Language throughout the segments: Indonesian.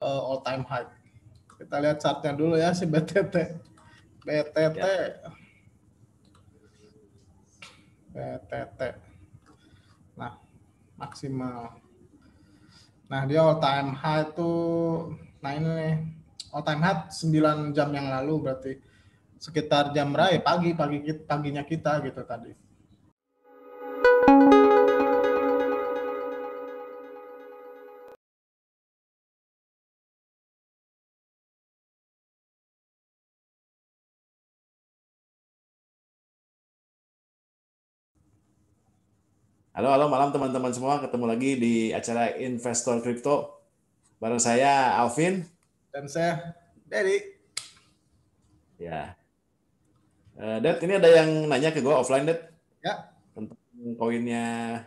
all time high. Kita lihat chartnya dulu ya si BTT. BTT. Nah, maksimal. Nah, dia all time high tuh, nah ini nih, all time high 9 jam yang lalu berarti sekitar jam berapa? Paginya kita gitu tadi. Halo malam teman-teman semua, ketemu lagi di acara Investor Crypto bareng saya Alvin dan saya Dedi. Ya, Dad, ini ada yang nanya ke gue offline, Dad, ya, tentang koinnya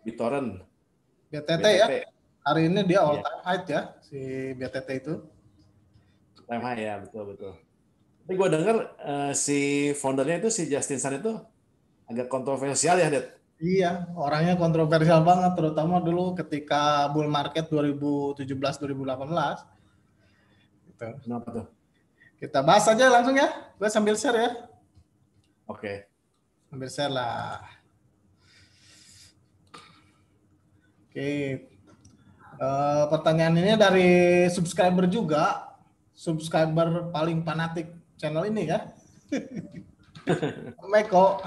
BitTorrent. BTT ya. Hari ini dia all time high ya si BTT itu. All time high ya, betul. Tapi gue dengar si foundernya itu, si Justin Sun itu agak kontroversial ya, Dad. Iya, orangnya kontroversial banget, terutama dulu ketika bull market 2017-2018. Gitu. Kenapa tuh? Kita bahas aja langsung ya. Gue sambil share ya. Oke. Sambil share lah. Oke. Pertanyaan ini dari subscriber juga. Subscriber paling fanatik channel ini ya. Meko.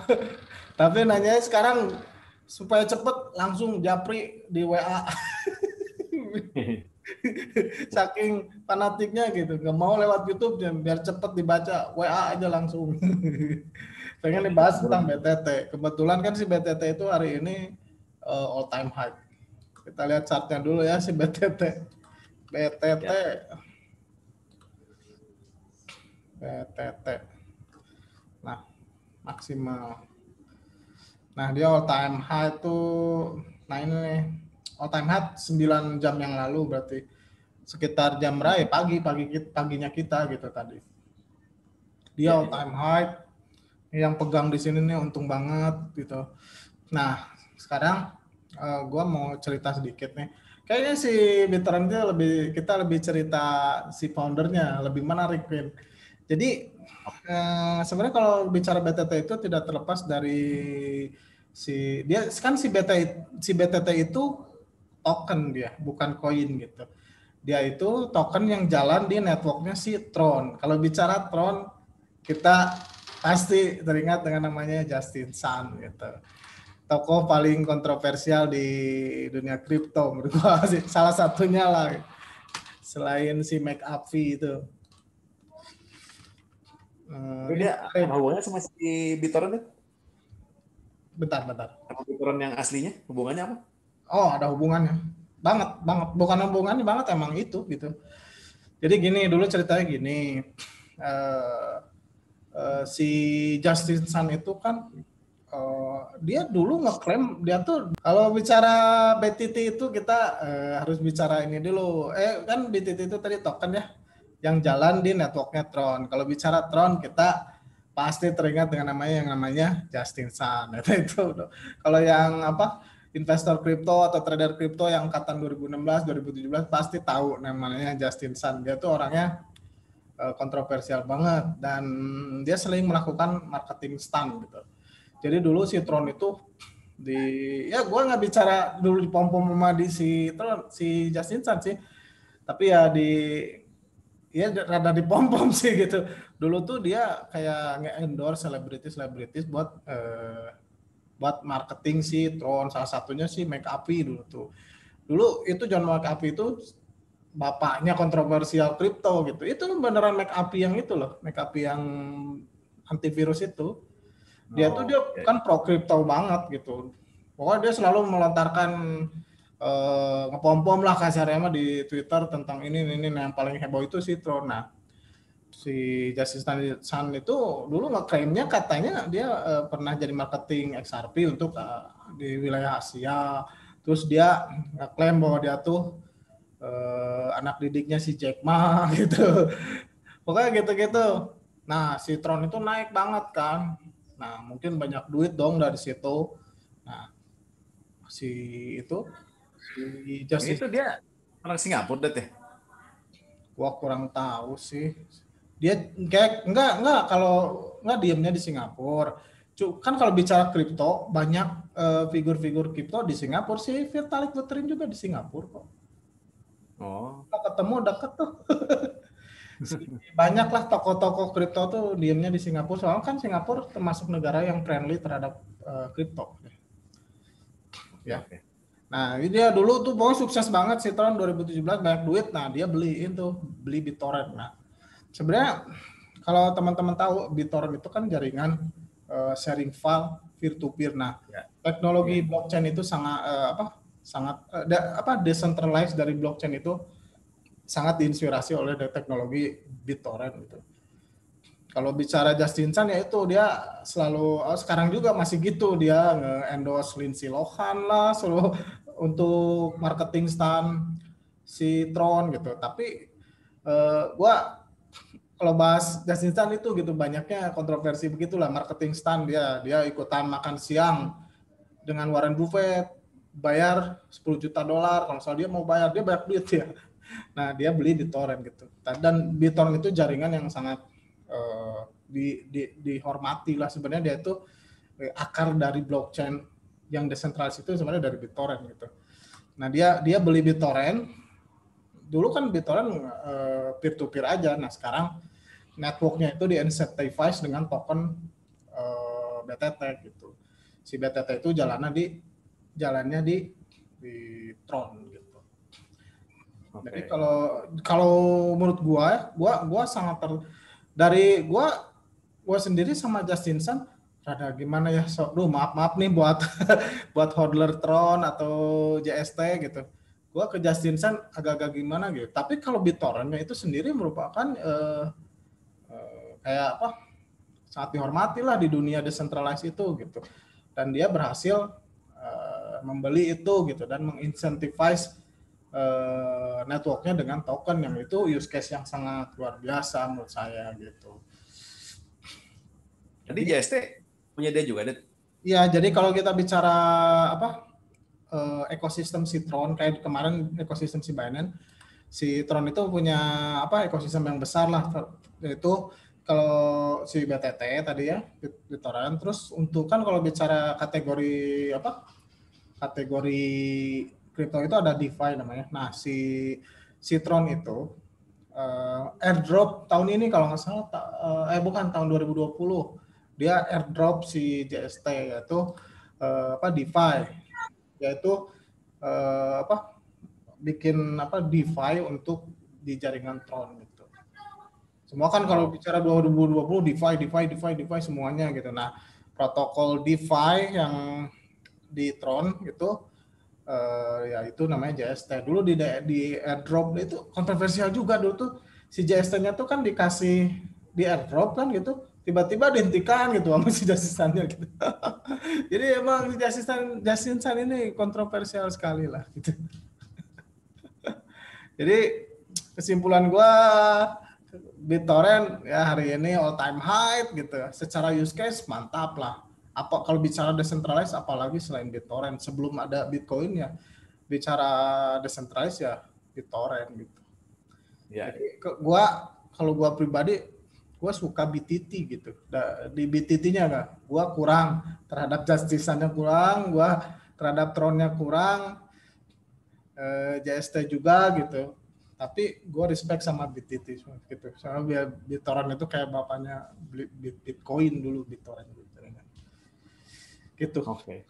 Tapi nanya sekarang supaya cepet langsung japri di WA. Saking fanatiknya gitu, nggak mau lewat YouTube biar cepet dibaca, WA aja langsung. Pengen dibahas tentang BTT. Kebetulan kan si BTT itu hari ini all time high. Kita lihat chartnya dulu ya si BTT. BTT. Nah, maksimal. Nah, dia all time high tuh, nah ini nih, all time high 9 jam yang lalu berarti sekitar jam berapa? Paginya kita gitu tadi. Dia all time high. Yang pegang di sini nih untung banget gitu. Nah, sekarang gue mau cerita sedikit nih. Kayaknya si BitTorrent itu kita lebih cerita si foundernya, lebih menarik, Vin. Jadi sebenarnya kalau bicara BTT itu tidak terlepas dari si BTT itu token dia, bukan koin gitu. Dia itu token yang jalan di networknya si Tron. Kalau bicara Tron, kita pasti teringat dengan namanya Justin Sun gitu. Tokoh paling kontroversial di dunia kripto menurut gua sih, salah satunya lah. Selain si McAfee itu. Dia apa hubungannya sama si BitTorrent? Bentar. Sama BitTorrent yang aslinya hubungannya apa? Oh, ada hubungannya. Banget. Bukan hubungannya banget, emang itu gitu. Jadi gini, dulu ceritanya gini. Si Justin Sun itu kan dia dulu ngeklaim dia tuh, kalau bicara BTT itu kita harus bicara ini dulu. Kan BTT itu tadi token ya yang jalan di networknya Tron. Kalau bicara Tron kita pasti teringat dengan yang namanya Justin Sun. Itu kalau yang investor kripto atau trader kripto yang angkatan 2016 2017 pasti tahu namanya Justin Sun. Dia tuh orangnya kontroversial banget dan dia sering melakukan marketing stunt gitu. Jadi dulu si Tron itu gue nggak bicara dulu di pom-pom sama di si Justin Sun sih, tapi ya rada di pom-pom sih gitu. Dulu tuh dia kayak nge-endorse selebritis buat marketing si Tron, salah satunya si McAfee dulu tuh. Dulu itu John McAfee itu bapaknya kontroversial kripto gitu. Itu beneran McAfee yang itu loh, McAfee yang antivirus itu. Dia kan pro kripto banget gitu. Pokoknya dia selalu melontarkan ngepom-pom lah kasarnya mah di Twitter tentang ini yang paling heboh itu si Tron. Nah, si Justin Sun itu dulu ngeklaimnya katanya dia pernah jadi marketing XRP untuk di wilayah Asia. Terus dia ngeklaim bahwa dia tuh anak didiknya si Jack Ma gitu. Pokoknya gitu-gitu. Nah, si Tron itu naik banget kan. Nah, mungkin banyak duit dong dari situ. Nah, si Justin itu dia orang Singapura, Dad ya? Gua kurang tahu sih. Dia kayak enggak kalau enggak diamnya di Singapura. Kan kalau bicara kripto banyak figur-figur kripto di Singapura sih. Vitalik Buterin juga di Singapura kok. Oh. Kita ketemu deket tuh. Banyak lah toko-toko kripto tuh diamnya di Singapura. Soalnya kan Singapura termasuk negara yang friendly terhadap kripto. Ya. Okay. Nah, ini dia dulu tuh pokoknya sukses banget sih tahun 2017 banyak duit. Nah, dia beli BitTorrent. Nah, sebenarnya kalau teman-teman tahu BitTorrent itu kan jaringan sharing file peer to peer. Nah, teknologi blockchain itu sangat decentralized dari blockchain itu sangat diinspirasi oleh teknologi BitTorrent gitu. Kalau bicara Justin Sun ya itu dia selalu sekarang juga masih gitu, dia nge-endorse Lindsay Lohan lah selalu untuk marketing stand si Tron gitu. Tapi gua kalau bahas Justin Sun itu gitu banyaknya kontroversi begitulah, marketing stand dia ikutan makan siang dengan Warren Buffett bayar $10 juta, kalau soal dia mau bayar, dia banyak duit ya. Nah, dia beli BitTorrent gitu. Dan BitTorrent itu jaringan yang sangat dihormati lah, sebenarnya dia itu akar dari blockchain yang desentralisasi itu sebenarnya dari BitTorrent gitu. Nah, dia beli BitTorrent. Dulu kan BitTorrent peer to peer aja. Nah, sekarang networknya itu di-incentivize dengan token BTT gitu. Si BTT itu jalannya di Tron gitu. Okay. Jadi kalau menurut gua sangat gua sendiri sama Justin Sun rada gimana ya, maaf nih buat buat hodler Tron atau JST gitu. Gua ke Justin Sun agak-agak gimana gitu. Tapi kalau BitTorrent itu sendiri merupakan kayak apa? Sangat dihormati lah di dunia decentralized itu gitu. Dan dia berhasil membeli itu gitu dan mengincentivize networknya dengan token yang itu use case yang sangat luar biasa menurut saya gitu. Jadi JST punya dia juga, Dit? Iya, jadi kalau kita bicara ekosistem si Tron, kayak kemarin ekosistem si Binance, si Tron itu punya ekosistem yang besar lah, yaitu kalau si BTT tadi ya, BitTorrent. Terus untuk kan kalau bicara kategori kripto itu ada DeFi namanya. Nah, si Tron itu airdrop tahun ini kalau nggak salah, bukan tahun 2020, dia airdrop si JST yaitu DeFi, yaitu bikin DeFi untuk di jaringan Tron gitu. Semua kan kalau bicara 2020 DeFi semuanya gitu. Nah, protokol DeFi yang di Tron gitu ya itu namanya JST. Dulu di airdrop itu kontroversial juga dulu tuh, si JST-nya tuh kan dikasih di airdrop kan gitu, tiba-tiba dihentikan gitu sama si Justin gitu. Jadi emang Justin Sun ini kontroversial sekali lah gitu. Jadi kesimpulan gua, BitTorrent ya hari ini all time high gitu. Secara use case mantap lah. Apa kalau bicara decentralized apalagi selain BitTorrent, sebelum ada Bitcoin ya bicara decentralized ya BitTorrent gitu. Ya. Jadi kalau gua pribadi gua suka BTT gitu. Di BTT-nya enggak, gua kurang terhadap Justice-nya, kurang, gua terhadap Tron-nya kurang, JST juga gitu. Tapi gue respect sama BTT gitu. Soalnya BitTorrent itu kayak bapaknya Bitcoin dulu, BitTorrent gitu. Oke.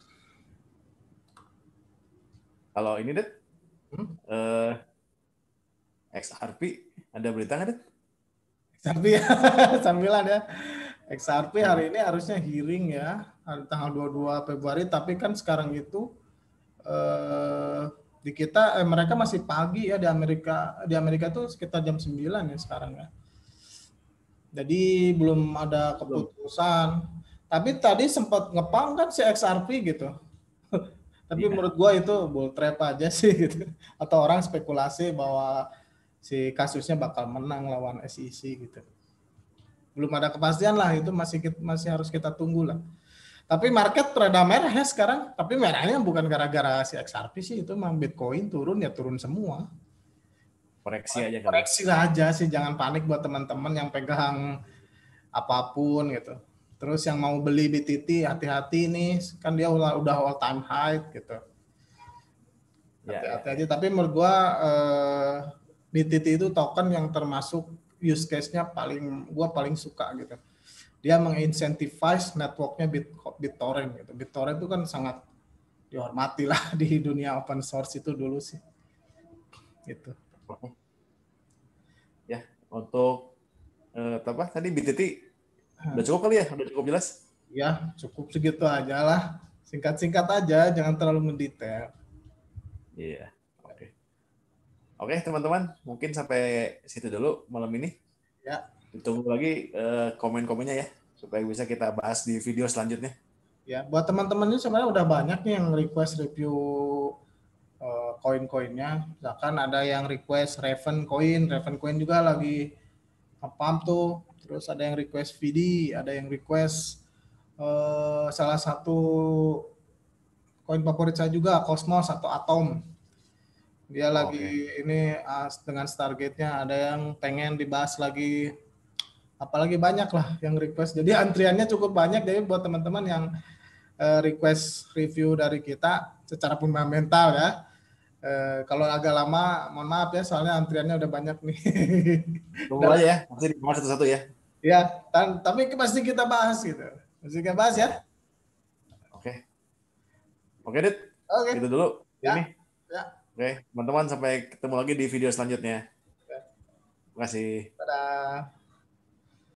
Kalau ini Dit, XRP ada berita nggak Dit? XRP ya, sambilan ya. XRP hari ini harusnya hearing ya, tanggal 22 Februari, tapi kan sekarang itu di kita mereka masih pagi ya, di Amerika tuh sekitar jam 9 ya sekarang ya. Jadi belum ada keputusan. Tapi tadi sempat ngepang kan si XRP gitu. Tapi menurut gua itu bull trap aja sih gitu. Atau orang spekulasi bahwa si kasusnya bakal menang lawan SEC gitu. Belum ada kepastian lah, itu masih harus kita tunggu lah. Tapi market rada merah ya sekarang. Tapi merahnya bukan gara-gara si XRP sih, itu memang Bitcoin turun ya turun semua. Koreksi aja kali ya. Koreksi aja sih, jangan panik buat teman-teman yang pegang apapun gitu. Terus yang mau beli BTT hati-hati nih, kan dia udah all time high gitu. Ya, ya, Hati-hati ya. aja. Tapi menurut gua BTT itu token yang termasuk use case-nya gua paling suka gitu. Dia mengincentivize networknya BitTorrent gitu. BitTorrent itu kan sangat dihormati lah di dunia open source itu dulu sih. Gitu. Ya, untuk apa tadi BTT udah cukup kali ya? Udah cukup jelas? Ya, cukup segitu aja lah. Singkat-singkat aja, jangan terlalu mendetail. Iya. Oke. Oke, teman-teman, mungkin sampai situ dulu malam ini. Ya, Ditunggu lagi komen-komennya ya, supaya bisa kita bahas di video selanjutnya. ya. Buat teman-teman ini sebenarnya udah banyak nih yang request review koin-koinnya. Misalkan ada yang request Raven Coin juga lagi pump tuh. Terus ada yang request VD, ada yang request salah satu koin favorit saya juga Cosmos atau Atom. Dia lagi Oke. ini dengan Stargate-nya, ada yang pengen dibahas lagi, apalagi banyak lah yang request. Jadi antriannya cukup banyak, jadi buat teman-teman yang request review dari kita secara fundamental ya. Kalau agak lama, mohon maaf ya, soalnya antriannya udah banyak nih. Tunggu aja ya, pasti dibahas satu-satu ya. Ya, tapi pasti kita bahas gitu. Pasti kita bahas ya. Ya. Oke. Oke, Dit. Oke. Gitu dulu ini. Ya. Ya. Oke, teman-teman, sampai ketemu lagi di video selanjutnya. Ya. Terima kasih. Dadah.